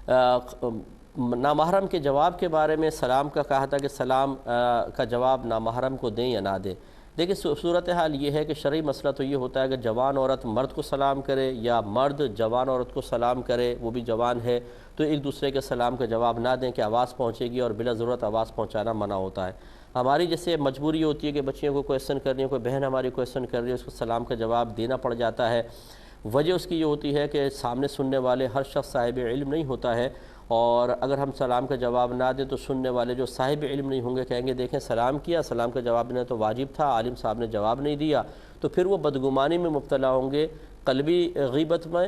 نامحرم کے جواب کے بارے میں سلام کا کہا تھا کہ سلام کا جواب نامحرم کو دیں یا نہ دیں۔ دیکھیں صورتحال یہ ہے کہ شرعی مسئلہ تو یہ ہوتا ہے کہ جوان عورت مرد کو سلام کرے یا مرد جوان عورت کو سلام کرے، وہ بھی جوان ہے، تو ایک دوسرے کے سلام کا جواب نہ دیں کہ آواز پہنچے گی، اور بلا ضرورت آواز پہنچانا منع ہوتا ہے۔ ہماری جیسے مجبوری ہوتی ہے کہ بچیوں کو کویسچن کرنی ہے، کوئی بہن ہماری کویسچن کر رہی ہے، اس کو سلام کا جواب دینا پڑ جاتا ہے۔ وجہ اس کی یہ ہوتی ہے کہ سامنے سننے والے ہر شخص صاحب علم نہیں ہوتا ہے، اور اگر ہم سلام کا جواب نہ دیں تو سننے والے جو صاحب علم نہیں ہوں گے کہیں گے دیکھیں سلام کیا، سلام کا جواب دینا تو واجب تھا، عالم صاحب نے جواب نہیں دیا، تو پھر وہ بدگمانی میں مبتلا ہوں گے، قلبی غیبت میں،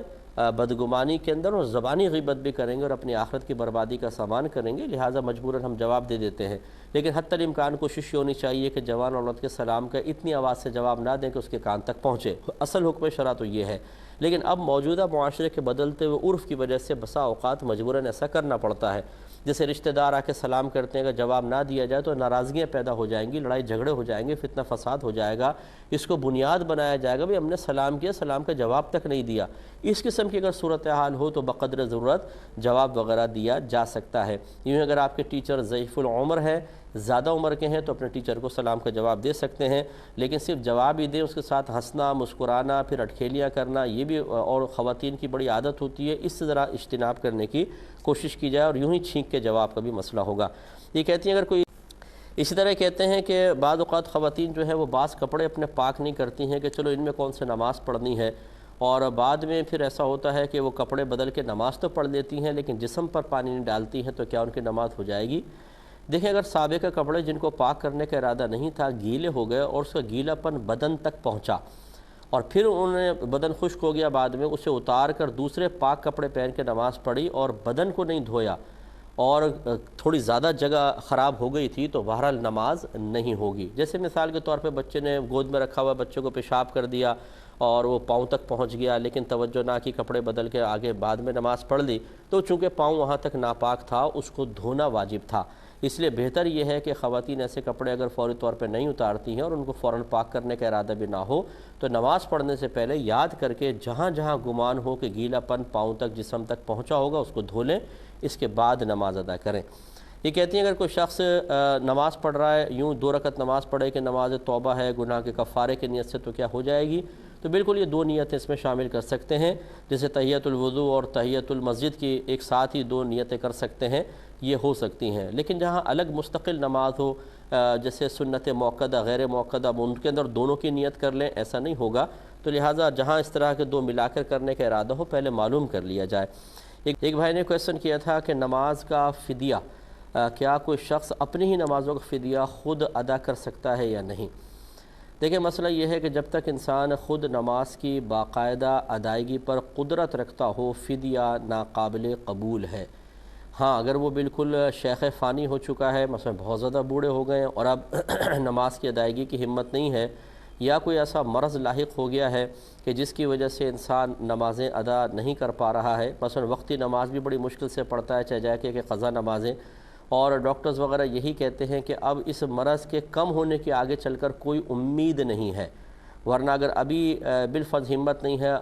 بدگمانی کے اندر، اور زبانی غیبت بھی کریں گے اور اپنی آخرت کی بربادی کا سامان کریں گے۔ لہٰذا مجبوراً ہم جواب دے دیتے ہیں، لیکن حتی الامکان کوشش یہ ہونی چاہیے کہ جوان عورت کے سلام کا اتنی آواز سے جواب نہ دیں کہ اس کے کان تک پہنچے۔ اصل حکم شرع تو یہ ہے، لیکن اب موجودہ معاشرے کے بدلتے ہوئے عرف کی وجہ سے بسا اوقات مجبوراً ایسا کرنا پڑتا ہے۔ جیسے رشتہ دار آ کے سلام کرتے ہیں، اگر جواب نہ دیا جائے تو ناراضگیاں پیدا ہو جائیں گی، لڑائی جھگڑے ہو جائیں گے، فتنہ فساد ہو جائے گا، اس کو بنیاد بنایا جائے گا ہم نے سلام کیا، سلام کا جواب تک نہیں دیا۔ اس قسم کی اگر صورتحال ہو تو بقدر ضرورت جواب وغیرہ دیا جا سکتا ہے۔ یوں اگر آپ کے ٹیچر ضعیف العمر ہیں، زیادہ عمر کے ہیں، تو اپنے ٹیچر کو سلام کا جواب دے سکتے ہیں، لیکن صرف جواب ہی دیں، اس کے ساتھ ہنسنا، مسکرانا، پھر اٹکھیلیاں کرنا، یہ بھی اور خواتین کی بڑی عادت ہوتی ہے، اس سے ذرا اجتناب کرنے کی کوشش کی جائے، اور یوں ہی چھینک کے جواب کا بھی مسئلہ ہوگا۔ یہ کہتی ہیں اگر کوئی اسی طرح کہتے ہیں کہ بعض اوقات خواتین جو ہیں وہ بعض کپڑے اپنے پاک نہیں کرتی ہیں کہ چلو ان میں کون سے نماز پڑھنی ہے، اور بعد میں پھر ایسا ہوتا ہے کہ وہ کپڑے بدل کے نماز تو پڑھ لیتی ہیں لیکن جسم پر پانی نہیں ڈالتی ہیں، تو کیا ان کی نماز ہو جائے گی؟ دیکھیں اگر سابقہ کپڑے جن کو پاک کرنے کا ارادہ نہیں تھا گیلے ہو گئے اور اس کا گیلا پن بدن تک پہنچا، اور پھر انہوں نے بدن خشک ہو گیا، بعد میں اسے اتار کر دوسرے پاک کپڑے پہن کے نماز پڑھی اور بدن کو نہیں دھویا، اور تھوڑی زیادہ جگہ خراب ہو گئی تھی، تو بہرحال نماز نہیں ہوگی۔ جیسے مثال کے طور پہ بچے نے گود میں رکھا ہوا بچے کو پیشاب کر دیا اور وہ پاؤں تک پہنچ گیا، لیکن توجہ نہ کی، کپڑے بدل کے آگے بعد میں نماز پڑھ لی، تو چونکہ پاؤں وہاں تک ناپاک تھا اس کو دھونا واجب تھا۔ اس لیے بہتر یہ ہے کہ خواتین ایسے کپڑے اگر فوری طور پہ نہیں اتارتی ہیں اور ان کو فوراً پاک کرنے کا ارادہ بھی نہ ہو، تو نماز پڑھنے سے پہلے یاد کر کے جہاں جہاں گمان ہو کہ گیلا پن پاؤں تک جسم تک پہنچا ہوگا اس کو دھو لیں، اس کے بعد نماز ادا کریں۔ یہ کہتی ہیں اگر کوئی شخص نماز پڑھ رہا ہے، یوں 2 رکعت نماز پڑھے کہ نماز توبہ ہے، گناہ کے کفارے کی نیت سے، تو کیا ہو جائے گی؟ تو بالکل یہ 2 نیتیں اس میں شامل کر سکتے ہیں، جیسے تحیۃ الوضو اور تحیۃ المسجد کی ایک ساتھ ہی 2 نیتیں کر سکتے ہیں، یہ ہو سکتی ہیں۔ لیکن جہاں الگ مستقل نماز ہو، جیسے سنت موقدہ غیر موقدہ، اب ان کے اندر دونوں کی نیت کر لیں، ایسا نہیں ہوگا، تو لہٰذا جہاں اس طرح کے 2 ملا کر کرنے کا ارادہ ہو پہلے معلوم کر لیا جائے۔ ایک بھائی نے کویسچن کیا تھا کہ نماز کا فدیہ، کیا کوئی شخص اپنی ہی نمازوں کا فدیہ خود ادا کر سکتا ہے یا نہیں؟ دیکھیں مسئلہ یہ ہے کہ جب تک انسان خود نماز کی باقاعدہ ادائیگی پر قدرت رکھتا ہو، فدیہ ناقابل قبول ہے۔ ہاں اگر وہ بالکل شیخ فانی ہو چکا ہے، مثلا بہت زیادہ بوڑھے ہو گئے ہیں اور اب نماز کی ادائیگی کی ہمت نہیں ہے، یا کوئی ایسا مرض لاحق ہو گیا ہے کہ جس کی وجہ سے انسان نمازیں ادا نہیں کر پا رہا ہے، مثلا وقتی نماز بھی بڑی مشکل سے پڑھتا ہے، چاہے جا کے کہ قضا نمازیں، اور ڈاکٹرز وغیرہ یہی کہتے ہیں کہ اب اس مرض کے کم ہونے کی آگے چل کر کوئی امید نہیں ہے، ورنہ اگر ابھی بالفرض ہمت نہیں ہے،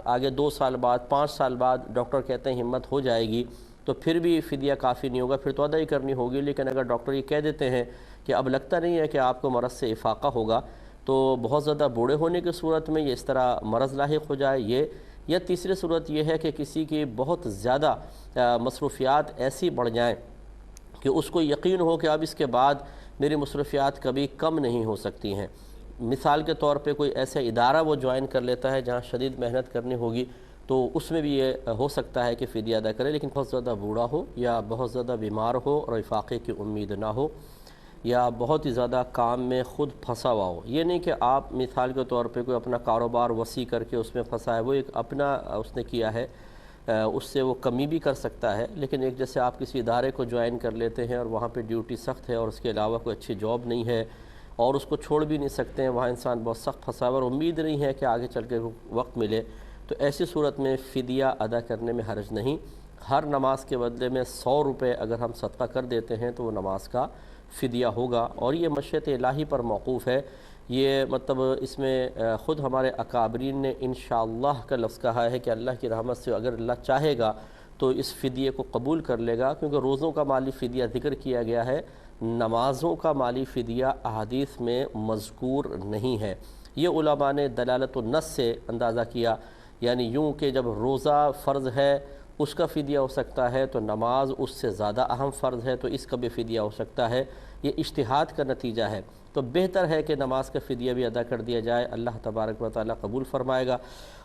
آگے 2 سال بعد 5 سال بعد ڈاکٹر کہتے ہیں ہمت ہو جائے گی، تو پھر بھی فدیہ کافی نہیں ہوگا، پھر تو ادا ہی کرنی ہوگی۔ لیکن اگر ڈاکٹر یہ کہہ دیتے ہیں کہ اب لگتا نہیں ہے کہ آپ کو مرض سے افاقہ ہوگا، تو بہت زیادہ بوڑھے ہونے کی صورت میں یہ اس طرح مرض لاحق ہو جائے، یہ یا تیسری صورت یہ ہے کہ کسی کی بہت زیادہ مصروفیات ایسی بڑھ جائیں کہ اس کو یقین ہو کہ اب اس کے بعد میری مصروفیات کبھی کم نہیں ہو سکتی ہیں۔ مثال کے طور پہ کوئی ایسا ادارہ وہ جوائن کر لیتا ہے جہاں شدید محنت کرنی ہوگی، تو اس میں بھی یہ ہو سکتا ہے کہ فدیہ ادا کرے، لیکن بہت زیادہ بوڑھا ہو یا بہت زیادہ بیمار ہو اور افاقے کی امید نہ ہو، یا بہت ہی زیادہ کام میں خود پھنسا ہوا ہو۔ یہ نہیں کہ آپ مثال کے طور پہ کوئی اپنا کاروبار وسیع کر کے اس میں پھنسا ہے، وہ ایک اپنا اس نے کیا ہے، اس سے وہ کمی بھی کر سکتا ہے، لیکن ایک جیسے آپ کسی ادارے کو جوائن کر لیتے ہیں اور وہاں پہ ڈیوٹی سخت ہے اور اس کے علاوہ کوئی اچھی جاب نہیں ہے اور اس کو چھوڑ بھی نہیں سکتے ہیں، وہاں انسان بہت سخت پھنسا ہوا اور امید نہیں ہے کہ آگے چل کے وقت ملے، تو ایسی صورت میں فدیہ ادا کرنے میں حرج نہیں۔ ہر نماز کے بدلے میں 100 روپے اگر ہم صدقہ کر دیتے ہیں تو وہ نماز کا فدیہ ہوگا، اور یہ مشیت الہی پر موقوف ہے۔ یہ مطلب اس میں خود ہمارے اکابرین نے انشاءاللہ کا لفظ کہا ہے کہ اللہ کی رحمت سے اگر اللہ چاہے گا تو اس فدیے کو قبول کر لے گا، کیونکہ روزوں کا مالی فدیہ ذکر کیا گیا ہے، نمازوں کا مالی فدیہ احادیث میں مذکور نہیں ہے۔ یہ علماء نے دلالت النص سے اندازہ کیا، یعنی یوں کہ جب روزہ فرض ہے اس کا فدیہ ہو سکتا ہے، تو نماز اس سے زیادہ اہم فرض ہے تو اس کا بھی فدیہ ہو سکتا ہے۔ یہ اجتہاد کا نتیجہ ہے، تو بہتر ہے کہ نماز کا فدیہ بھی ادا کر دیا جائے، اللہ تبارک و تعالیٰ قبول فرمائے گا۔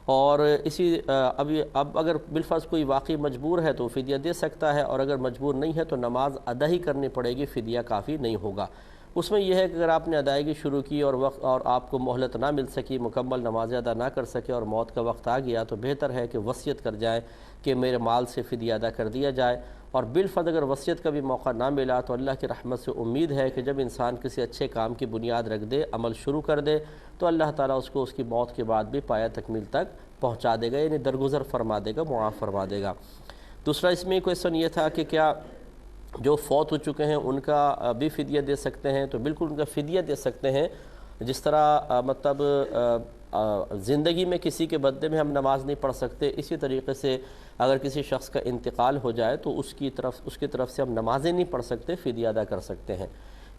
اور اب اگر بالفرض کوئی واقعی مجبور ہے تو فدیہ دے سکتا ہے، اور اگر مجبور نہیں ہے تو نماز ادا ہی کرنی پڑے گی، فدیہ کافی نہیں ہوگا۔ اس میں یہ ہے کہ اگر آپ نے ادائیگی شروع کی اور آپ کو مہلت نہ مل سکی، مکمل نماز ادا نہ کر سکے اور موت کا وقت آ گیا، تو بہتر ہے کہ وصیت کر جائیں کہ میرے مال سے فدیہ ادا کر دیا جائے۔ اور بالفرض اگر وصیت کا بھی موقع نہ ملا تو اللہ کی رحمت سے امید ہے کہ جب انسان کسی اچھے کام کی بنیاد رکھ دے، عمل شروع کر دے، تو اللہ تعالیٰ اس کو اس کی موت کے بعد بھی پایہ تکمیل تک پہنچا دے گا، یعنی درگزر فرما دے گا، معاف فرما دے گا۔ دوسرا اس میں کویسچن یہ تھا کہ کیا جو فوت ہو چکے ہیں ان کا بھی فدیہ دے سکتے ہیں؟ تو بالکل ان کا فدیہ دے سکتے ہیں، جس طرح مطلب زندگی میں کسی کے بدلے میں ہم نماز نہیں پڑھ سکتے، اسی طریقے سے اگر کسی شخص کا انتقال ہو جائے تو اس کی طرف سے ہم نمازیں نہیں پڑھ سکتے، فدیہ ادا کر سکتے ہیں۔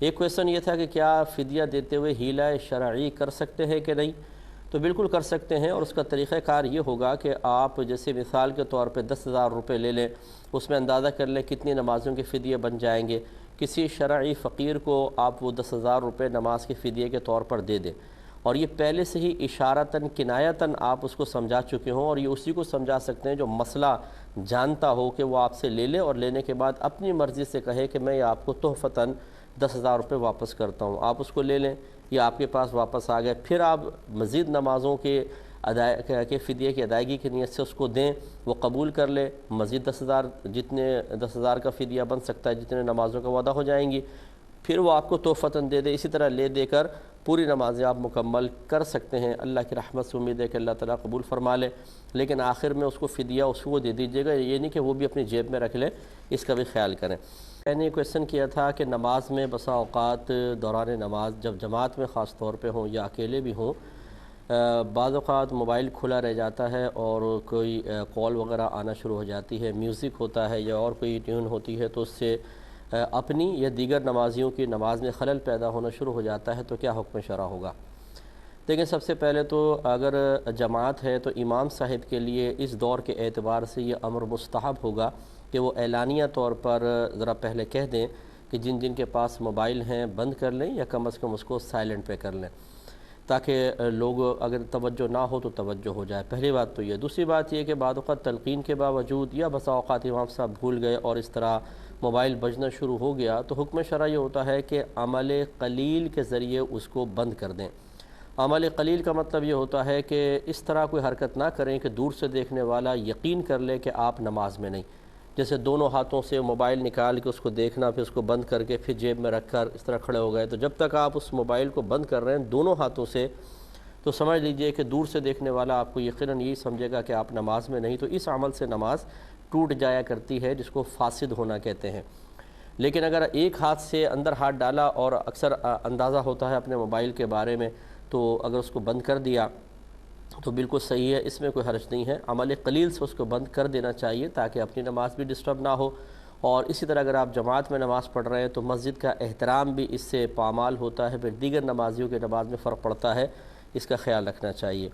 ایک کویسچن یہ تھا کہ کیا فدیہ دیتے ہوئے حیلہ شرعی کر سکتے ہیں کہ نہیں؟ تو بالکل کر سکتے ہیں، اور اس کا طریقہ کار یہ ہوگا کہ آپ جیسے مثال کے طور پہ 10,000 روپے لے لیں، اس میں اندازہ کر لیں کتنی نمازوں کے فدیے بن جائیں گے، کسی شرعی فقیر کو آپ وہ 10,000 روپے نماز کے فدیے کے طور پر دے دیں، اور یہ پہلے سے ہی اشارتاً کنایتاً آپ اس کو سمجھا چکے ہوں، اور یہ اسی کو سمجھا سکتے ہیں جو مسئلہ جانتا ہو کہ وہ آپ سے لے لے اور لینے کے بعد اپنی مرضی سے کہے کہ میں آپ کو تحفتاً 10,000 روپے واپس کرتا ہوں، آپ اس کو لے لیں، یہ آپ کے پاس واپس آ گئے، پھر آپ مزید نمازوں کے فدیے کی ادائیگی کی نیت سے اس کو دیں، وہ قبول کر لے، مزید 10,000 کا فدیہ بن سکتا ہے جتنے نمازوں کا وعدہ ہو جائیں گی، پھر وہ آپ کو تحفتاً دے دے، اسی طرح لے دے کر پوری نمازیں آپ مکمل کر سکتے ہیں۔ اللہ کی رحمت سے امید ہے کہ اللہ تعالیٰ قبول فرما لے، لیکن آخر میں اس کو فدیہ اس کو دے دیجیے گا، یہ نہیں کہ وہ بھی اپنی جیب میں رکھ لے، اس کا بھی خیال کریں۔ میں نے کویسچن کیا تھا کہ نماز میں بسا اوقات دوران نماز جب جماعت میں خاص طور پہ ہوں یا اکیلے بھی ہوں، بعض اوقات موبائل کھلا رہ جاتا ہے اور کوئی کال وغیرہ آنا شروع ہو جاتی ہے، میوزک ہوتا ہے یا اور کوئی ٹیون ہوتی ہے، تو اس سے اپنی یا دیگر نمازیوں کی نماز میں خلل پیدا ہونا شروع ہو جاتا ہے، تو کیا حکم شرع ہوگا؟ دیکھیں، سب سے پہلے تو اگر جماعت ہے تو امام صاحب کے لیے اس دور کے اعتبار سے یہ امر مستحب ہوگا کہ وہ اعلانیہ طور پر ذرا پہلے کہہ دیں کہ جن جن کے پاس موبائل ہیں بند کر لیں یا کم از کم اس کو سائلنٹ پہ کر لیں، تاکہ لوگ اگر توجہ نہ ہو تو توجہ ہو جائے۔ پہلی بات تو یہ۔ دوسری بات یہ کہ بعض اوقات تلقین کے باوجود یا بسا اوقات امام صاحب بھول گئے اور اس طرح موبائل بجنا شروع ہو گیا، تو حکم شرع یہ ہوتا ہے کہ عمل قلیل کے ذریعے اس کو بند کر دیں۔ عمل قلیل کا مطلب یہ ہوتا ہے کہ اس طرح کوئی حرکت نہ کریں کہ دور سے دیکھنے والا یقین کر لے کہ آپ نماز میں نہیں، جیسے دونوں ہاتھوں سے موبائل نکال کے اس کو دیکھنا، پھر اس کو بند کر کے پھر جیب میں رکھ کر اس طرح کھڑے ہو گئے، تو جب تک آپ اس موبائل کو بند کر رہے ہیں دونوں ہاتھوں سے، تو سمجھ لیجئے کہ دور سے دیکھنے والا آپ کو یقیناً یہی سمجھے گا کہ آپ نماز میں نہیں، تو اس عمل سے نماز ٹوٹ جایا کرتی ہے، جس کو فاسد ہونا کہتے ہیں۔ لیکن اگر ایک ہاتھ سے اندر ہاتھ ڈالا اور اکثر اندازہ ہوتا ہے اپنے موبائل کے بارے میں، تو اگر اس کو بند کر دیا تو بالکل صحیح ہے، اس میں کوئی حرج نہیں ہے، عمل قلیل سے اس کو بند کر دینا چاہیے تاکہ اپنی نماز بھی ڈسٹرب نہ ہو۔ اور اسی طرح اگر آپ جماعت میں نماز پڑھ رہے ہیں تو مسجد کا احترام بھی اس سے پامال ہوتا ہے، پھر دیگر نمازیوں کے نماز میں فرق پڑتا ہے، اس کا خیال رکھنا چاہیے۔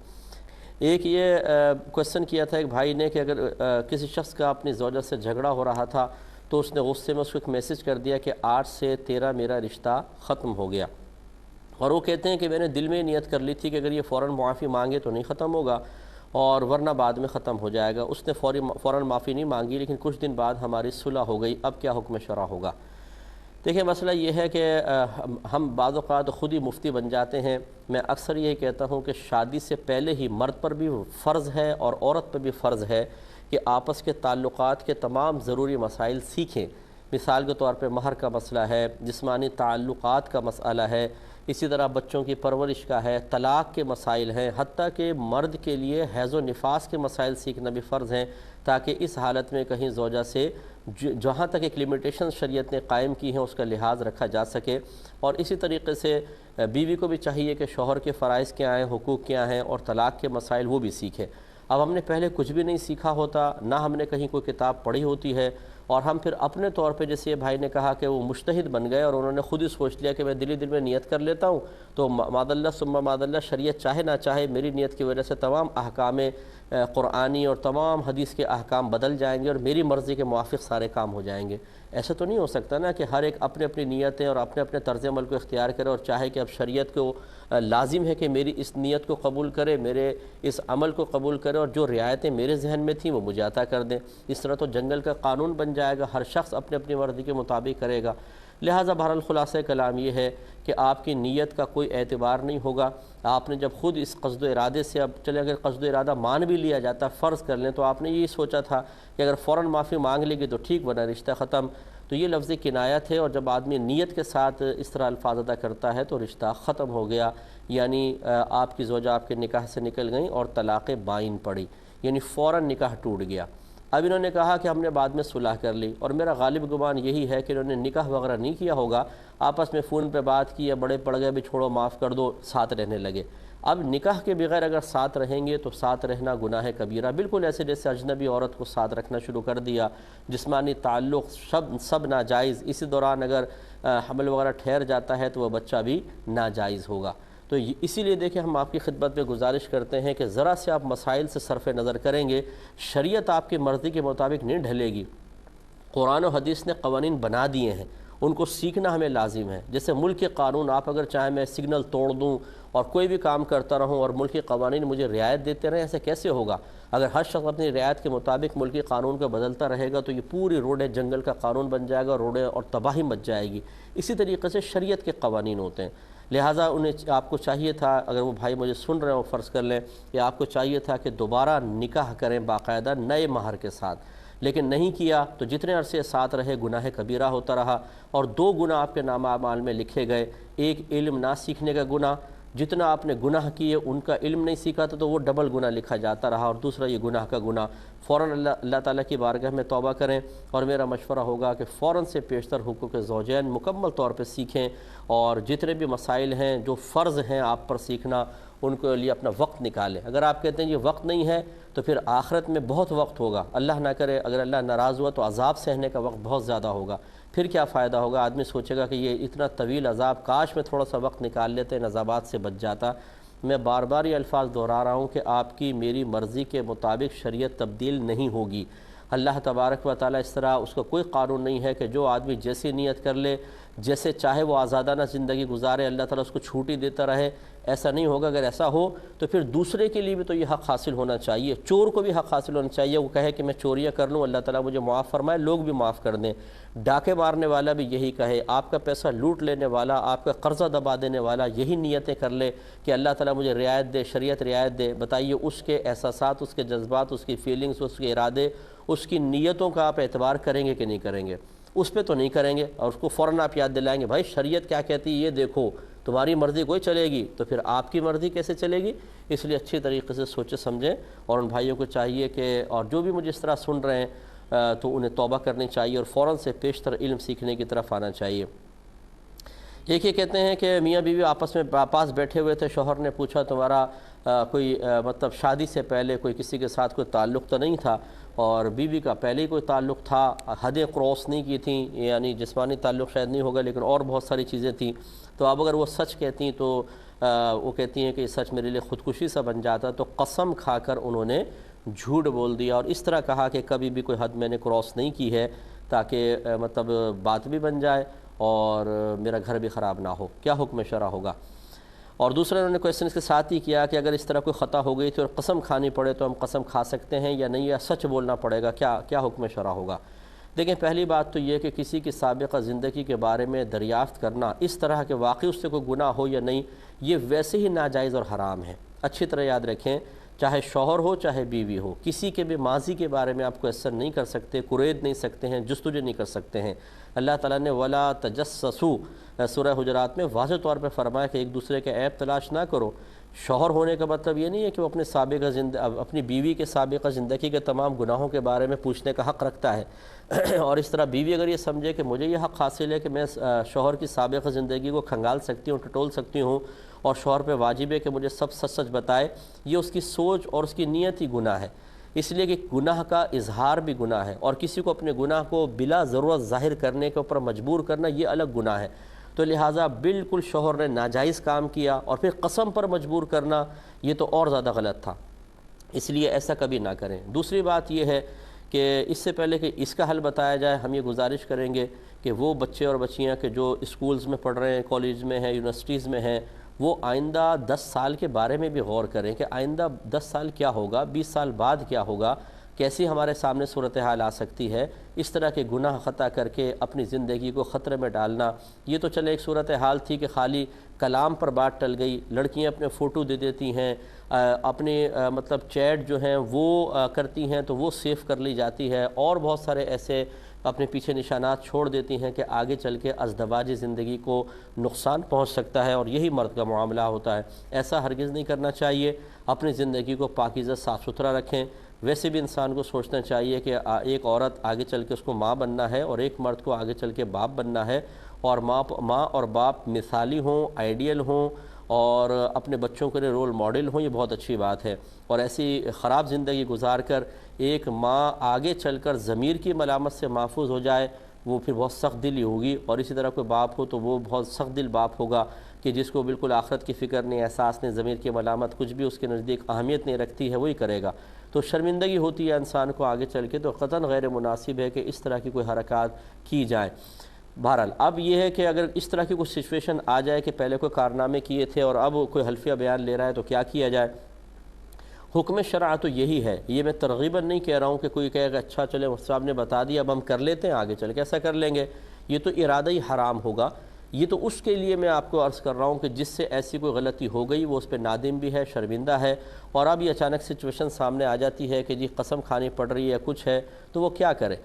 ایک یہ کویسچن کیا تھا ایک بھائی نے کہ اگر کسی شخص کا اپنی زوجہ سے جھگڑا ہو رہا تھا تو اس نے غصے میں اس کو ایک میسج کر دیا کہ 8 سے 13 میرا رشتہ ختم ہو گیا، اور وہ کہتے ہیں کہ میں نے دل میں نیت کر لی تھی کہ اگر یہ فوراً معافی مانگے تو نہیں ختم ہوگا اور ورنہ بعد میں ختم ہو جائے گا۔ اس نے فوراً معافی نہیں مانگی، لیکن کچھ دن بعد ہماری صلح ہو گئی، اب کیا حکم شرع ہوگا؟ دیکھیں، مسئلہ یہ ہے کہ ہم بعض اوقات خود ہی مفتی بن جاتے ہیں۔ میں اکثر یہ کہتا ہوں کہ شادی سے پہلے ہی مرد پر بھی فرض ہے اور عورت پر بھی فرض ہے کہ آپس کے تعلقات کے تمام ضروری مسائل سیکھیں۔ مثال کے طور پہ مہر کا مسئلہ ہے، جسمانی تعلقات کا مسئلہ ہے، اسی طرح بچوں کی پرورش کا ہے، طلاق کے مسائل ہیں، حتیٰ کہ مرد کے لیے حیض و نفاس کے مسائل سیکھنا بھی فرض ہیں، تاکہ اس حالت میں کہیں زوجہ سے جہاں تک ایک لیمیٹیشن شریعت نے قائم کی ہیں اس کا لحاظ رکھا جا سکے۔ اور اسی طریقے سے بیوی کو بھی چاہیے کہ شوہر کے فرائض کیا ہیں، حقوق کیا ہیں، اور طلاق کے مسائل وہ بھی سیکھے۔ اب ہم نے پہلے کچھ بھی نہیں سیکھا ہوتا، نہ ہم نے کہیں کوئی کتاب پڑھی ہوتی ہے، اور ہم پھر اپنے طور پہ، جیسے یہ بھائی نے کہا کہ وہ مجتہد بن گئے اور انہوں نے خود ہی سوچ لیا کہ میں دل میں نیت کر لیتا ہوں، تو معاذ اللہ ثم معاذ اللہ شریعت چاہے نہ چاہے میری نیت کی وجہ سے تمام احکام قرآنی اور تمام حدیث کے احکام بدل جائیں گے اور میری مرضی کے موافق سارے کام ہو جائیں گے۔ ایسا تو نہیں ہو سکتا نا کہ ہر ایک اپنے اپنی نیتیں اور اپنے اپنے طرز عمل کو اختیار کرے اور چاہے کہ اب شریعت کو لازم ہے کہ میری اس نیت کو قبول کرے، میرے اس عمل کو قبول کرے، اور جو رعایتیں میرے ذہن میں تھیں وہ مجھے عطا کر دیں۔ اس طرح تو جنگل کا قانون بن جائے گا، ہر شخص اپنے اپنی مرضی کے مطابق کرے گا۔ لہٰذا بہرحال خلاصہ کلام یہ ہے کہ آپ کی نیت کا کوئی اعتبار نہیں ہوگا۔ آپ نے جب خود اس قصد و ارادے سے، اب چلے اگر قصد و ارادہ مان بھی لیا جاتا، فرض کر لیں، تو آپ نے یہ سوچا تھا کہ اگر فوراً معافی مانگ لے گی تو ٹھیک، ورنہ رشتہ ختم، تو یہ لفظ کنایت ہے، اور جب آدمی نیت کے ساتھ اس طرح الفاظ ادا کرتا ہے تو رشتہ ختم ہو گیا، یعنی آپ کی زوجہ آپ کے نکاح سے نکل گئیں اور طلاق بائن پڑی، یعنی فوراً نکاح ٹوٹ گیا۔ اب انہوں نے کہا کہ ہم نے بعد میں صلح کر لی، اور میرا غالب گمان یہی ہے کہ انہوں نے نکاح وغیرہ نہیں کیا ہوگا، آپس میں فون پہ بات کی، یا بڑے پڑ گئے بھی چھوڑو معاف کر دو، ساتھ رہنے لگے۔ اب نکاح کے بغیر اگر ساتھ رہیں گے تو ساتھ رہنا گناہ کبیرہ، بالکل ایسے جیسے اجنبی عورت کو ساتھ رکھنا شروع کر دیا، جسمانی تعلق سب ناجائز، اسی دوران اگر حمل وغیرہ ٹھہر جاتا ہے تو وہ بچہ بھی ناجائز ہوگا۔ تو اسی لیے دیکھیں ہم آپ کی خدمت میں گزارش کرتے ہیں کہ ذرا سے آپ مسائل سے صرف نظر کریں گے، شریعت آپ کی مرضی کے مطابق نہیں ڈھلے گی۔ قرآن و حدیث نے قوانین بنا دیے ہیں، ان کو سیکھنا ہمیں لازم ہے۔ جیسے ملک کے قانون، آپ اگر چاہیں میں سگنل توڑ دوں اور کوئی بھی کام کرتا رہوں اور ملکی قوانین مجھے رعایت دیتے رہیں، ایسے کیسے ہوگا؟ اگر ہر شخص اپنی رعایت کے مطابق ملکی قانون کو بدلتا رہے گا تو یہ پوری روڈیں جنگل کا قانون بن جائے گا، روڈیں اور تباہی مچ جائے گی۔ اسی طریقے سے شریعت کے قوانین ہوتے ہیں، لہٰذا آپ کو چاہیے تھا، اگر وہ بھائی مجھے سن رہے ہوں فرض کر لیں، کہ آپ کو چاہیے تھا کہ دوبارہ نکاح کریں باقاعدہ نئے مہر کے ساتھ، لیکن نہیں کیا تو جتنے عرصے ساتھ رہے گناہ کبیرہ ہوتا رہا، اور دو گناہ آپ کے نامہ اعمال میں لکھے گئے۔ ایک علم نہ سیکھنے کا گناہ، جتنا آپ نے گناہ کیے ان کا علم نہیں سیکھا تو وہ ڈبل گناہ لکھا جاتا رہا، اور دوسرا یہ گناہ کا گناہ۔ فوراً اللہ تعالیٰ کی بارگاہ میں توبہ کریں، اور میرا مشورہ ہوگا کہ فوراً سے پیشتر حقوق زوجین مکمل طور پہ سیکھیں، اور جتنے بھی مسائل ہیں جو فرض ہیں آپ پر سیکھنا، ان کے لیے اپنا وقت نکالیں۔ اگر آپ کہتے ہیں یہ وقت نہیں ہے تو پھر آخرت میں بہت وقت ہوگا، اللہ نہ کرے اگر اللہ ناراض ہوا تو عذاب سہنے کا وقت بہت زیادہ ہوگا، پھر کیا فائدہ ہوگا؟ آدمی سوچے گا کہ یہ اتنا طویل عذاب، کاش میں تھوڑا سا وقت نکال لیتے، ان عذابات سے بچ جاتا۔ میں بار بار یہ الفاظ دہرا رہا ہوں کہ آپ کی میری مرضی کے مطابق شریعت تبدیل نہیں ہوگی۔ اللہ تبارک و تعالیٰ اس طرح، اس کا کوئی قانون نہیں ہے کہ جو آدمی جیسی نیت کر لے، جیسے چاہے وہ آزادانہ زندگی گزارے، اللہ تعالیٰ اس کو چھوٹ ہی دیتا رہے، ایسا نہیں ہوگا۔ اگر ایسا ہو تو پھر دوسرے کے لیے بھی تو یہ حق حاصل ہونا چاہیے، چور کو بھی حق حاصل ہونا چاہیے، وہ کہے کہ میں چوریاں کر لوں، اللہ تعالیٰ مجھے معاف فرمائے، لوگ بھی معاف کر دیں۔ ڈاکے مارنے والا بھی یہی کہے، آپ کا پیسہ لوٹ لینے والا، آپ کا قرضہ دبا دینے والا یہی نیتیں کر لے کہ اللہ تعالیٰ مجھے رعایت دے، شریعت رعایت دے۔ بتائیے اس کے احساسات، اس کے جذبات، اس کی فیلنگز، اس کے ارادے، اس کی نیتوں کا آپ اعتبار کریں گے کہ نہیں کریں گے؟ اس پہ تو نہیں کریں گے، اور اس کو فوراً آپ یاد دلائیں گے بھائی شریعت کیا کہتی ہے یہ دیکھو، تمہاری مرضی کوئی چلے گی تو پھر آپ کی مرضی کیسے چلے گی؟ اس لیے اچھی طریقے سے سوچے سمجھیں، اور ان بھائیوں کو چاہیے کہ، اور جو بھی مجھے اس طرح سن رہے ہیں تو انہیں توبہ کرنی چاہیے اور فوراً سے پیشتر علم سیکھنے کی طرف آنا چاہیے۔ ایک یہ کہتے ہیں کہ میاں بیوی آپس میں پاس بیٹھے ہوئے تھے، شوہر نے پوچھا تمہارا کوئی مطلب شادی سے پہلے کوئی کسی کے ساتھ کوئی تعلق تو نہیں تھا؟ اور بیوی کا پہلے ہی کوئی تعلق تھا، حدیں کراس نہیں کی تھیں، یعنی جسمانی تعلق شاید نہیں ہوگا لیکن اور بہت ساری چیزیں تھیں، تو اب اگر وہ سچ کہتی تو وہ کہتی ہیں کہ یہ سچ میرے لیے خودکشی سا بن جاتا، تو قسم کھا کر انہوں نے جھوٹ بول دیا اور اس طرح کہا کہ کبھی بھی کوئی حد میں نے کراس نہیں کی ہے، تاکہ مطلب بات بھی بن جائے اور میرا گھر بھی خراب نہ ہو۔ کیا حکم شرع ہوگا؟ اور دوسرا انہوں نے کویشچن اس کے ساتھ ہی کیا کہ اگر اس طرح کوئی خطا ہو گئی تھی اور قسم کھانی پڑے تو ہم قسم کھا سکتے ہیں یا نہیں، یا سچ بولنا پڑے گا، کیا حکم شرع ہوگا؟ دیکھیں پہلی بات تو یہ کہ کسی کی سابقہ زندگی کے بارے میں دریافت کرنا اس طرح کہ واقعی اس سے کوئی گناہ ہو یا نہیں، یہ ویسے ہی ناجائز اور حرام ہے۔ اچھی طرح یاد رکھیں، چاہے شوہر ہو چاہے بیوی ہو، کسی کے بھی ماضی کے بارے میں آپ کو اثر نہیں کر سکتے، قرید نہیں سکتے ہیں، جستجو نہیں کر سکتے ہیں۔ اللہ تعالیٰ نے وَلَا تَجَسَّسُوا سورہ حجرات میں واضح طور پہ فرمایا کہ ایک دوسرے کے عیب تلاش نہ کرو۔ شوہر ہونے کا مطلب یہ نہیں ہے کہ وہ اپنی بیوی کے سابقہ زندگی کے تمام گناہوں کے بارے میں پوچھنے کا حق رکھتا ہے اور اس طرح بیوی اگر یہ سمجھے کہ مجھے یہ حق حاصل ہے کہ میں شوہر کی سابقہ زندگی کو کھنگال سکتی ہوں، ٹٹول سکتی ہوں، اور شوہر پہ واجب ہے کہ مجھے سب سچ سچ بتائے، یہ اس کی سوچ اور اس کی نیت ہی گناہ ہے۔ اس لیے کہ گناہ کا اظہار بھی گناہ ہے، اور کسی کو اپنے گناہ کو بلا ضرورت ظاہر کرنے کے اوپر مجبور کرنا یہ الگ گناہ ہے۔ تو لہٰذا بالکل شوہر نے ناجائز کام کیا اور پھر قسم پر مجبور کرنا یہ تو اور زیادہ غلط تھا، اس لیے ایسا کبھی نہ کریں۔ دوسری بات یہ ہے کہ اس سے پہلے کہ اس کا حل بتایا جائے، ہم یہ گزارش کریں گے کہ وہ بچے اور بچیاں کہ جو اسکولز میں پڑھ رہے ہیں، کالج میں ہیں، یونیورسٹیز میں ہیں، وہ آئندہ 10 سال کے بارے میں بھی غور کریں کہ آئندہ 10 سال کیا ہوگا، 20 سال بعد کیا ہوگا، کیسی ہمارے سامنے صورتحال آ سکتی ہے۔ اس طرح کے گناہ خطا کر کے اپنی زندگی کو خطرے میں ڈالنا، یہ تو چلے ایک صورتحال تھی کہ خالی کلام پر بات ٹل گئی، لڑکیاں اپنے فوٹو دے دیتی ہیں، اپنی مطلب چیٹ جو ہیں وہ کرتی ہیں تو وہ سیو کر لی جاتی ہے، اور بہت سارے ایسے اپنے پیچھے نشانات چھوڑ دیتی ہیں کہ آگے چل کے ازدواجی زندگی کو نقصان پہنچ سکتا ہے، اور یہی مرد کا معاملہ ہوتا ہے۔ ایسا ہرگز نہیں کرنا چاہیے۔ اپنی زندگی کو پاکیزہ صاف ستھرا رکھیں۔ ویسے بھی انسان کو سوچنا چاہیے کہ ایک عورت آگے چل کے اس کو ماں بننا ہے، اور ایک مرد کو آگے چل کے باپ بننا ہے، اور ماں اور باپ مثالی ہوں، آئیڈیل ہوں، اور اپنے بچوں کے لیے رول ماڈل ہوں، یہ بہت اچھی بات ہے۔ اور ایسی خراب زندگی گزار کر ایک ماں آگے چل کر ضمیر کی ملامت سے محفوظ ہو جائے، وہ پھر بہت سخت دلی ہوگی۔ اور اسی طرح کوئی باپ ہو تو وہ بہت سخت دل باپ ہوگا کہ جس کو بالکل آخرت کی فکر نہیں، احساس نہیں، ضمیر کی ملامت کچھ بھی اس کے نزدیک اہمیت نہیں رکھتی ہے، وہی کرے گا۔ تو شرمندگی ہوتی ہے انسان کو آگے چل کے، تو قطعاً غیر مناسب ہے کہ اس طرح کی کوئی حرکات کی جائیں۔ بہرحال اب یہ ہے کہ اگر اس طرح کی کوئی سچویشن آ جائے کہ پہلے کوئی کارنامے کیے تھے اور اب کوئی حلفیہ بیان لے رہا ہے تو کیا کیا جائے؟ حکم شرع تو یہی ہے۔ یہ میں ترغیباً نہیں کہہ رہا ہوں کہ کوئی کہے گا اچھا چلے صاحب نے بتا دیا اب ہم کر لیتے ہیں، آگے چل کے ایسا کر لیں گے، یہ تو ارادہ ہی حرام ہوگا۔ یہ تو اس کے لیے میں آپ کو عرض کر رہا ہوں کہ جس سے ایسی کوئی غلطی ہو گئی وہ اس پہ نادم بھی ہے، شرمندہ ہے، اور اب یہ اچانک سچویشن سامنے آ جاتی ہے کہ جی قسم کھانی پڑ رہی ہے، کچھ ہے، تو وہ کیا کرے؟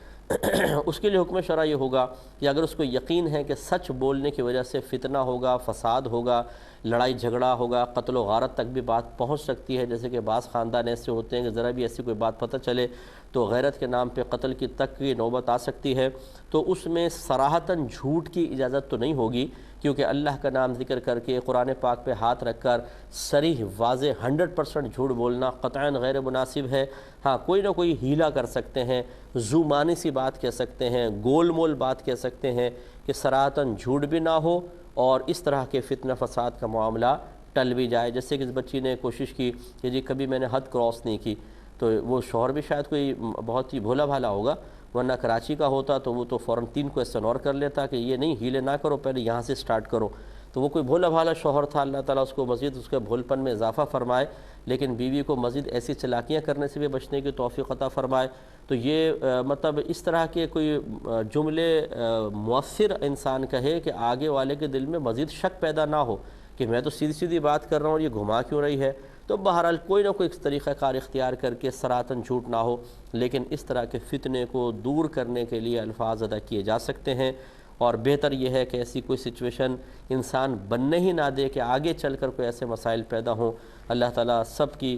اس کے لیے حکم شرع یہ ہوگا کہ اگر اس کو یقین ہے کہ سچ بولنے کی وجہ سے فتنہ ہوگا، فساد ہوگا، لڑائی جھگڑا ہوگا، قتل و غارت تک بھی بات پہنچ سکتی ہے، جیسے کہ بعض خاندان ایسے ہوتے ہیں کہ ذرا بھی ایسی کوئی بات پتہ چلے تو غیرت کے نام پہ قتل کی تک کی نوبت آ سکتی ہے، تو اس میں صراحتاً جھوٹ کی اجازت تو نہیں ہوگی، کیونکہ اللہ کا نام ذکر کر کے قرآن پاک پہ ہاتھ رکھ کر صریح واضح 100% جھوٹ بولنا قطعاً غیر مناسب ہے۔ ہاں کوئی نہ کوئی ہیلا کر سکتے ہیں، زومانی سی بات کہہ سکتے ہیں، گول مول بات کہہ سکتے ہیں کہ صراحتاً جھوٹ بھی نہ ہو اور اس طرح کے فتنہ فساد کا معاملہ ٹل بھی جائے۔ جیسے کہ اس بچی نے کوشش کی کہ جی کبھی میں نے حد کراس نہیں کی، تو وہ شوہر بھی شاید کوئی بہت ہی بھولا بھالا ہوگا، ورنہ کراچی کا ہوتا تو وہ تو فوراً 3 کو اگنور کر لیتا کہ یہ نہیں، ہیلے نہ کرو، پہلے یہاں سے سٹارٹ کرو۔ تو وہ کوئی بھولا بھالا شوہر تھا، اللہ تعالیٰ اس کو مزید اس کے بھولپن میں اضافہ فرمائے، لیکن بیوی کو مزید ایسی چلاکیاں کرنے سے بھی بچنے کی توفیق عطا فرمائے۔ تو یہ مطلب اس طرح کے کوئی جملے مؤثر انسان کہے کہ آگے والے کے دل میں مزید شک پیدا نہ ہو کہ میں تو سیدھی سیدھی بات کر رہا ہوں اور یہ گھما کیوں رہی ہے۔ تو بہرحال کوئی نہ کوئی طریقہ کار اختیار کر کے صراحتاً جھوٹ نہ ہو، لیکن اس طرح کے فتنے کو دور کرنے کے لیے الفاظ ادا کیے جا سکتے ہیں، اور بہتر یہ ہے کہ ایسی کوئی سچویشن انسان بننے ہی نہ دے کہ آگے چل کر کوئی ایسے مسائل پیدا ہوں۔ اللہ تعالیٰ سب کی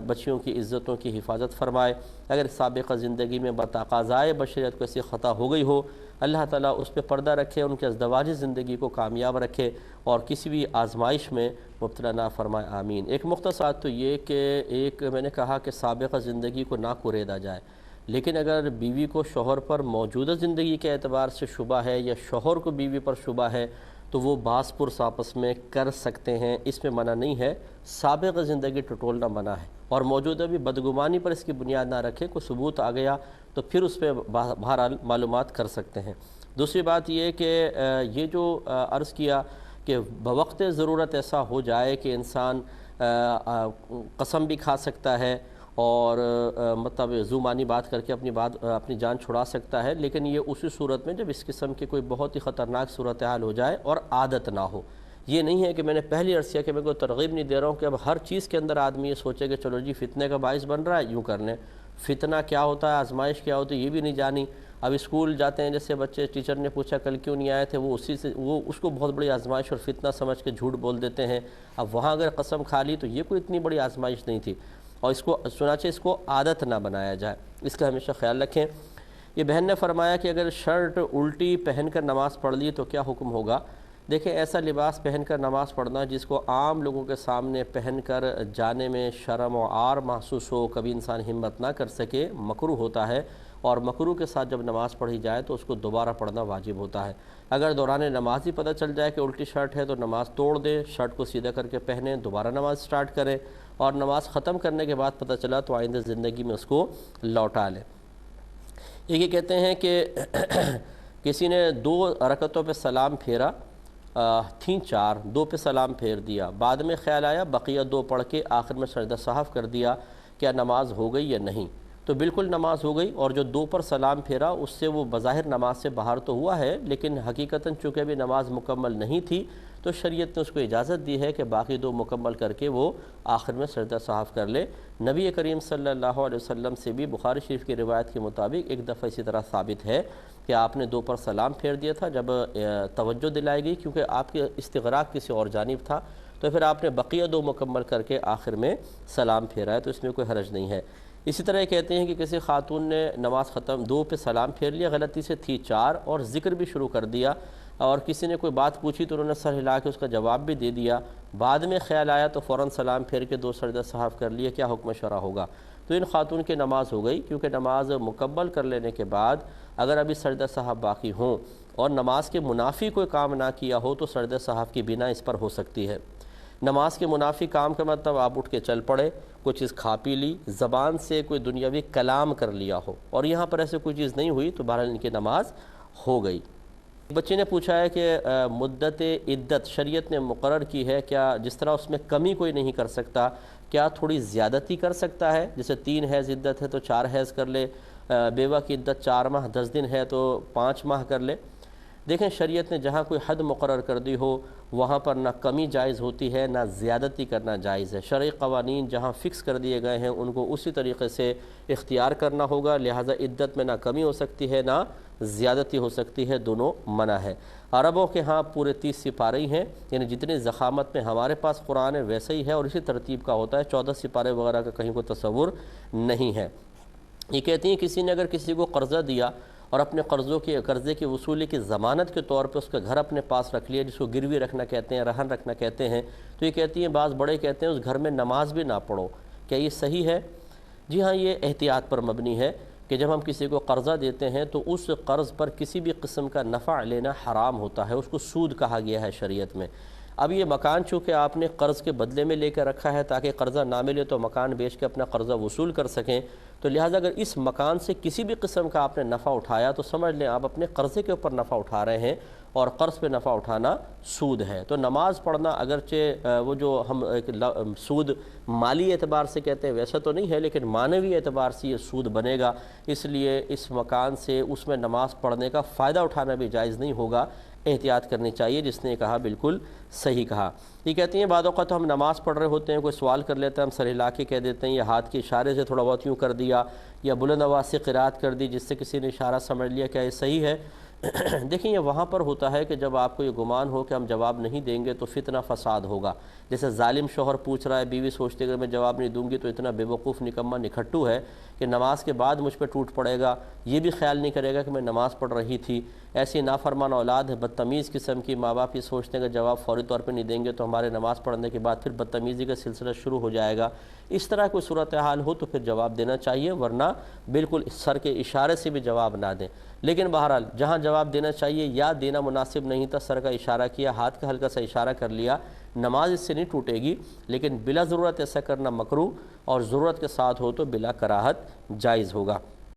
بچیوں کی عزتوں کی حفاظت فرمائے۔ اگر سابقہ زندگی میں بتقاضائے بشریت کو ایسی خطا ہو گئی ہو، اللہ تعالیٰ اس پہ پردہ رکھے، ان کے ازدواجی زندگی کو کامیاب رکھے اور کسی بھی آزمائش میں مبتلا نہ فرمائے، آمین۔ ایک مختصر تو یہ کہ میں نے کہا کہ سابقہ زندگی کو نہ کوریدا جائے، لیکن اگر بیوی کو شوہر پر موجودہ زندگی کے اعتبار سے شبہ ہے یا شوہر کو بیوی پر شبہ ہے تو وہ باس پرس آپس میں کر سکتے ہیں، اس میں منع نہیں ہے۔ سابقہ زندگی ٹٹولنا منع ہے، اور موجودہ بھی بدگمانی پر اس کی بنیاد نہ رکھے، کوئی ثبوت آ گیا تو پھر اس پہ بہرحال معلومات کر سکتے ہیں۔ دوسری بات یہ کہ یہ جو عرض کیا کہ بوقت ضرورت ایسا ہو جائے کہ انسان قسم بھی کھا سکتا ہے اور مطلب زومانی بات کر کے اپنی جان چھڑا سکتا ہے، لیکن یہ اسی صورت میں جب اس قسم کی کوئی بہت ہی خطرناک صورتحال ہو جائے اور عادت نہ ہو۔ یہ نہیں ہے کہ میں نے پہلی عرض کیا کہ میں کوئی ترغیب نہیں دے رہا ہوں کہ اب ہر چیز کے اندر آدمی یہ سوچے کہ چلو جی فتنے کا باعث بن رہا ہے یوں کر لیں۔ فتنہ کیا ہوتا ہے، آزمائش کیا ہوتی ہے یہ بھی نہیں جانی، اب اسکول جاتے ہیں جیسے بچے، ٹیچر نے پوچھا کل کیوں نہیں آئے تھے، وہ اس کو بہت بڑی آزمائش اور فتنہ سمجھ کے جھوٹ بول دیتے ہیں۔ اب وہاں اگر قسم کھا لی تو یہ کوئی اتنی بڑی آزمائش نہیں تھی، اور چنانچہ اس کو عادت نہ بنایا جائے، اس کا ہمیشہ خیال رکھیں۔ یہ بہن نے فرمایا کہ اگر شرٹ الٹی پہن کر نماز پڑھ لی تو کیا حکم ہوگا؟ دیکھیں، ایسا لباس پہن کر نماز پڑھنا جس کو عام لوگوں کے سامنے پہن کر جانے میں شرم و عار محسوس ہو، کبھی انسان ہمت نہ کر سکے، مکروہ ہوتا ہے، اور مکروہ کے ساتھ جب نماز پڑھی جائے تو اس کو دوبارہ پڑھنا واجب ہوتا ہے۔ اگر دوران نماز ہی پتہ چل جائے کہ الٹی شرٹ ہے تو نماز توڑ دیں، شرٹ کو سیدھا کر کے پہنیں، دوبارہ نماز سٹارٹ کریں، اور نماز ختم کرنے کے بعد پتہ چلا تو آئندہ زندگی میں اس کو لوٹا لیں۔ یہ کہتے ہیں کہ کسی نے 2 رکعتوں پہ سلام پھیرا، تھیں 4، 2 پہ سلام پھیر دیا، بعد میں خیال آیا بقیہ 2 پڑھ کے آخر میں سجدہ سہو کر دیا، کیا نماز ہو گئی یا نہیں؟ تو بالکل نماز ہو گئی، اور جو 2 پر سلام پھیرا اس سے وہ بظاہر نماز سے باہر تو ہوا ہے، لیکن حقیقتاً چونکہ ابھی نماز مکمل نہیں تھی تو شریعت نے اس کو اجازت دی ہے کہ باقی 2 مکمل کر کے وہ آخر میں سجدہ سہو کر لے۔ نبی کریم صلی اللہ علیہ وسلم سے بھی بخاری شریف کی روایت کے مطابق ایک دفعہ اسی طرح ثابت ہے کہ آپ نے 2 پر سلام پھیر دیا تھا جب توجہ دلائی گئی، کیونکہ آپ کے استغراق کسی اور جانب تھا، تو پھر آپ نے بقیہ 2 مکمل کر کے آخر میں سلام پھیرا ہے، تو اس میں کوئی حرج نہیں ہے۔ اسی طرح یہ کہتے ہیں کہ کسی خاتون نے نماز ختم 2 پہ سلام پھیر لیا، غلطی سے تھی 4، اور ذکر بھی شروع کر دیا، اور کسی نے کوئی بات پوچھی تو انہوں نے سر ہلا کے اس کا جواب بھی دے دیا، بعد میں خیال آیا تو فوراً سلام پھیر کے 2 سجدہ سہو کر لیے، کیا حکم شرع ہوگا؟ تو ان خاتون کی نماز ہو گئی، کیونکہ نماز مکمل کر لینے کے بعد اگر ابھی سجدہ سہو باقی ہوں اور نماز کے منافی کوئی کام نہ کیا ہو تو سجدہ سہو کی بنا اس پر ہو سکتی ہے۔ نماز کے منافی کام کا مطلب آپ اٹھ کے چل پڑے، کوئی چیز کھا پی لی، زبان سے کوئی دنیاوی کلام کر لیا ہو، اور یہاں پر ایسے کوئی چیز نہیں ہوئی تو بہرحال ان کی نماز ہو گئی۔ بچے نے پوچھا ہے کہ مدت عدت شریعت نے مقرر کی ہے، کیا جس طرح اس میں کمی کوئی نہیں کر سکتا، کیا تھوڑی زیادتی کر سکتا ہے؟ جیسے 3 حیض عدت ہے تو 4 حیض کر لے، بیوہ کی عدت 4 ماہ 10 دن ہے تو 5 ماہ کر لے۔ دیکھیں، شریعت نے جہاں کوئی حد مقرر کر دی ہو وہاں پر نہ کمی جائز ہوتی ہے نہ زیادتی کرنا جائز ہے۔ شرعی قوانین جہاں فکس کر دیے گئے ہیں ان کو اسی طریقے سے اختیار کرنا ہوگا، لہٰذا عدت میں نہ کمی ہو سکتی ہے نہ زیادتی ہو سکتی ہے، دونوں منع ہے۔ عربوں کے ہاں پورے 30 سپارے ہی ہیں، یعنی جتنی ضخامت میں ہمارے پاس قرآن ہے ویسے ہی ہے، اور اسی ترتیب کا ہوتا ہے، 14 سپارے وغیرہ کا کہیں کوئی تصور نہیں ہے۔ یہ کہتی ہیں کسی نے اگر کسی کو قرضہ دیا اور اپنے قرضے کی وصولی کی ضمانت کے طور پہ اس کا گھر اپنے پاس رکھ لیا، جس کو گروی رکھنا کہتے ہیں، رہن رکھنا کہتے ہیں، تو یہ کہتی ہیں بعض بڑے کہتے ہیں اس گھر میں نماز بھی نہ پڑھو، کیا یہ صحیح ہے؟ جی ہاں، یہ احتیاط پر مبنی ہے کہ جب ہم کسی کو قرضہ دیتے ہیں تو اس قرض پر کسی بھی قسم کا نفع لینا حرام ہوتا ہے، اس کو سود کہا گیا ہے شریعت میں۔ اب یہ مکان چونکہ آپ نے قرض کے بدلے میں لے کر رکھا ہے تاکہ قرضہ نہ ملے تو مکان بیچ کے اپنا قرضہ وصول کر سکیں، تو لہٰذا اگر اس مکان سے کسی بھی قسم کا آپ نے نفع اٹھایا تو سمجھ لیں آپ اپنے قرضے کے اوپر نفع اٹھا رہے ہیں، اور قرض پہ نفع اٹھانا سود ہے۔ تو نماز پڑھنا اگرچہ وہ جو ہم سود مالی اعتبار سے کہتے ہیں ویسا تو نہیں ہے، لیکن معنوی اعتبار سے یہ سود بنے گا، اس لیے اس مکان سے اس میں نماز پڑھنے کا فائدہ اٹھانا بھی جائز نہیں ہوگا، احتیاط کرنی چاہیے۔ جس نے کہا بالکل صحیح کہا۔ یہ کہتی ہیں بعد اوقات ہم نماز پڑھ رہے ہوتے ہیں، کوئی سوال کر لیتا ہے، ہم سر ہلا کے کہہ دیتے ہیں یا ہاتھ کے اشارے سے تھوڑا بہت یوں کر دیا یا بلند آواز سے قرات کر دی جس سے کسی نے اشارہ سمجھ لیا، کیا یہ صحیح ہے؟ دیکھیں، یہ وہاں پر ہوتا ہے کہ جب آپ کو یہ گمان ہو کہ ہم جواب نہیں دیں گے تو فتنہ فساد ہوگا۔ جیسے ظالم شوہر پوچھ رہا ہے، بیوی سوچتے اگر میں جواب نہیں دوں گی تو اتنا بے وقوف نکمہ نکھٹو ہے کہ نماز کے بعد مجھ پہ ٹوٹ پڑے گا، یہ بھی خیال نہیں کرے گا کہ میں نماز پڑھ رہی تھی۔ ایسی نافرمان اولاد ہے، بدتمیز قسم کی، ماں باپ یہ سوچتے ہیں کہ جواب فوری طور پہ نہیں دیں گے تو ہمارے نماز پڑھنے کے بعد پھر بدتمیزی کا سلسلہ شروع ہو جائے گا۔ اس طرح کوئی صورتحال ہو تو پھر جواب دینا چاہیے، ورنہ بالکل سر کے اشارے سے بھی جواب نہ دیں۔ لیکن بہرحال جہاں جواب دینا چاہیے یا دینا مناسب نہیں تھا، سر کا اشارہ کیا، ہاتھ کا ہلکا سا اشارہ کر لیا، نماز اس سے نہیں ٹوٹے گی، لیکن بلا ضرورت ایسا کرنا مکروہ، اور ضرورت کے ساتھ ہو تو بلا کراہت جائز ہوگا۔